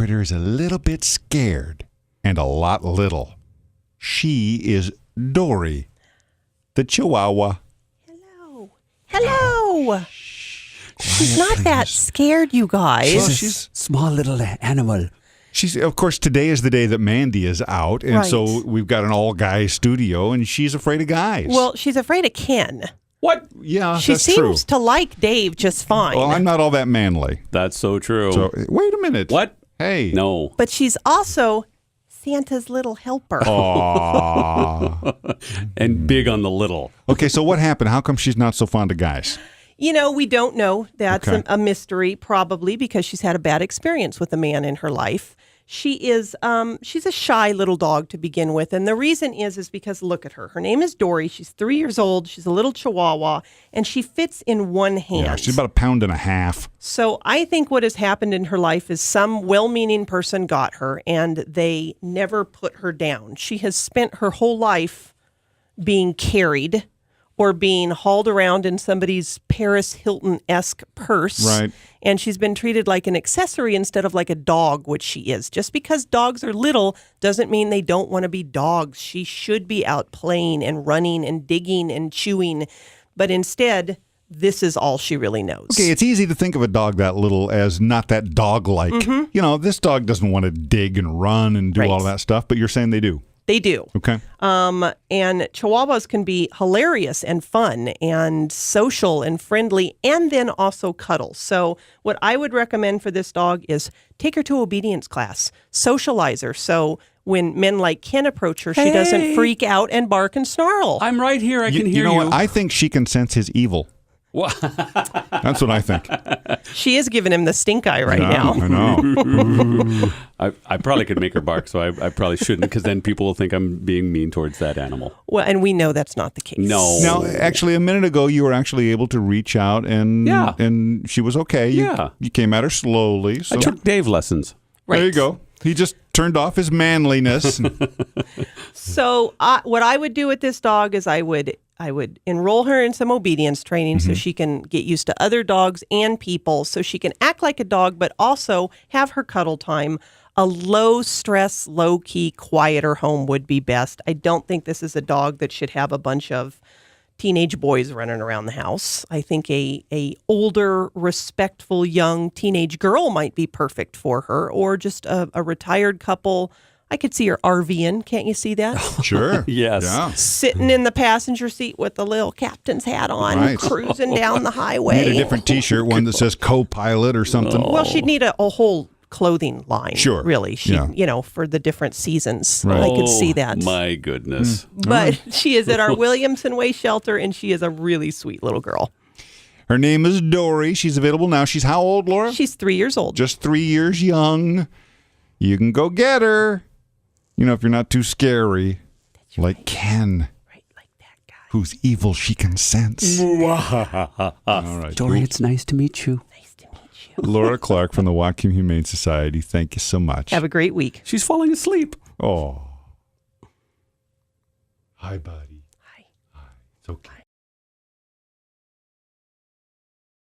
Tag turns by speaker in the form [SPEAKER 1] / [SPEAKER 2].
[SPEAKER 1] critter is a little bit scared and a lot little. She is Dory, the Chihuahua.
[SPEAKER 2] Hello. She's not that scared, you guys.
[SPEAKER 3] She's a small little animal.
[SPEAKER 1] Of course, today is the day that Mandy is out, and so we've got an all-guy studio, and she's afraid of guys.
[SPEAKER 2] Well, she's afraid of Ken.
[SPEAKER 3] What?
[SPEAKER 1] Yeah,
[SPEAKER 2] she
[SPEAKER 1] that's true.
[SPEAKER 2] seems to like Dave just fine.
[SPEAKER 1] Well, I'm not all that manly.
[SPEAKER 3] That's so true.
[SPEAKER 1] So, wait a minute.
[SPEAKER 3] What?
[SPEAKER 1] Hey.
[SPEAKER 3] No.
[SPEAKER 2] But she's also Santa's little helper.
[SPEAKER 1] Aww.
[SPEAKER 3] And big on the little.
[SPEAKER 1] Okay, so what happened? How come she's not so fond of guys?
[SPEAKER 2] You know, we don't know. That's a mystery, probably because she's had a bad experience with a man in her life. She's a shy little dog to begin with. And the reason is because look at her. Her name is Dory. She's 3 years old. She's a little Chihuahua, and she fits in one hand.
[SPEAKER 1] Yeah, she's about 1.5 pounds.
[SPEAKER 2] So I think what has happened in her life is some well-meaning person got her, and they never put her down. She has spent her whole life being carried or being hauled around in somebody's Paris Hilton-esque purse.
[SPEAKER 1] Right.
[SPEAKER 2] And she's been treated like an accessory instead of like a dog, which she is. Just because dogs are little doesn't mean they don't want to be dogs. She should be out playing and running and digging and chewing. But instead, this is all she really knows.
[SPEAKER 1] Okay, it's easy to think of a dog that little as not that dog-like.
[SPEAKER 2] Mm-hmm.
[SPEAKER 1] You know, this dog doesn't want to dig and run and do all of that stuff, but you're saying they do.
[SPEAKER 2] They do.
[SPEAKER 1] Okay.
[SPEAKER 2] And Chihuahuas can be hilarious and fun and social and friendly and then also cuddle. So what I would recommend for this dog is take her to obedience class, socialize her. So when men like Ken approach her, she doesn't freak out and bark and snarl.
[SPEAKER 3] I'm right here. I can hear you.
[SPEAKER 1] You know what? I think she can sense his evil. That's what I think.
[SPEAKER 2] She is giving him the stink eye now.
[SPEAKER 1] I know.
[SPEAKER 3] I probably could make her bark, so I probably shouldn't, because then people will think I'm being mean towards that animal.
[SPEAKER 2] Well, and we know that's not the case.
[SPEAKER 3] No.
[SPEAKER 1] Now, actually, a minute ago, you were actually able to reach out, and she was okay. You came at her slowly. So.
[SPEAKER 3] I took Dave lessons.
[SPEAKER 2] Right.
[SPEAKER 1] There you go. He just turned off his manliness.
[SPEAKER 2] So what I would do with this dog is I would enroll her in some obedience training so she can get used to other dogs and people, so she can act like a dog, but also have her cuddle time. A low-stress, low-key, quieter home would be best. I don't think this is a dog that should have a bunch of teenage boys running around the house. I think a older, respectful, young teenage girl might be perfect for her, or just a retired couple. I could see her RVing. Can't you see that?
[SPEAKER 1] Sure.
[SPEAKER 3] Yes.
[SPEAKER 1] Yeah.
[SPEAKER 2] Sitting in the passenger seat with the little captain's hat on, cruising down the highway.
[SPEAKER 1] Need a different T-shirt, one that says co-pilot or something.
[SPEAKER 2] Well, she'd need a whole clothing line.
[SPEAKER 1] Sure.
[SPEAKER 2] Really. For the different seasons.
[SPEAKER 1] Right.
[SPEAKER 2] I could see that.
[SPEAKER 3] My goodness.
[SPEAKER 2] But she is at our Williamson Way shelter, and she is a really sweet little girl.
[SPEAKER 1] Her name is Dory. She's available now. She's how old, Laura?
[SPEAKER 2] She's 3 years old.
[SPEAKER 1] Just 3 years young. You can go get her. You know, if you're not too scary.
[SPEAKER 2] That's
[SPEAKER 1] like Ken.
[SPEAKER 2] Right, like that guy.
[SPEAKER 1] Whose evil she can sense. All right.
[SPEAKER 3] Dory, it's nice to meet you.
[SPEAKER 2] Nice to meet you.
[SPEAKER 1] Laura Clark from the Whatcom Humane Society. Thank you so much.
[SPEAKER 2] Have a great week.
[SPEAKER 3] She's falling asleep.
[SPEAKER 1] Oh. Hi, buddy.
[SPEAKER 2] Hi.
[SPEAKER 1] It's okay.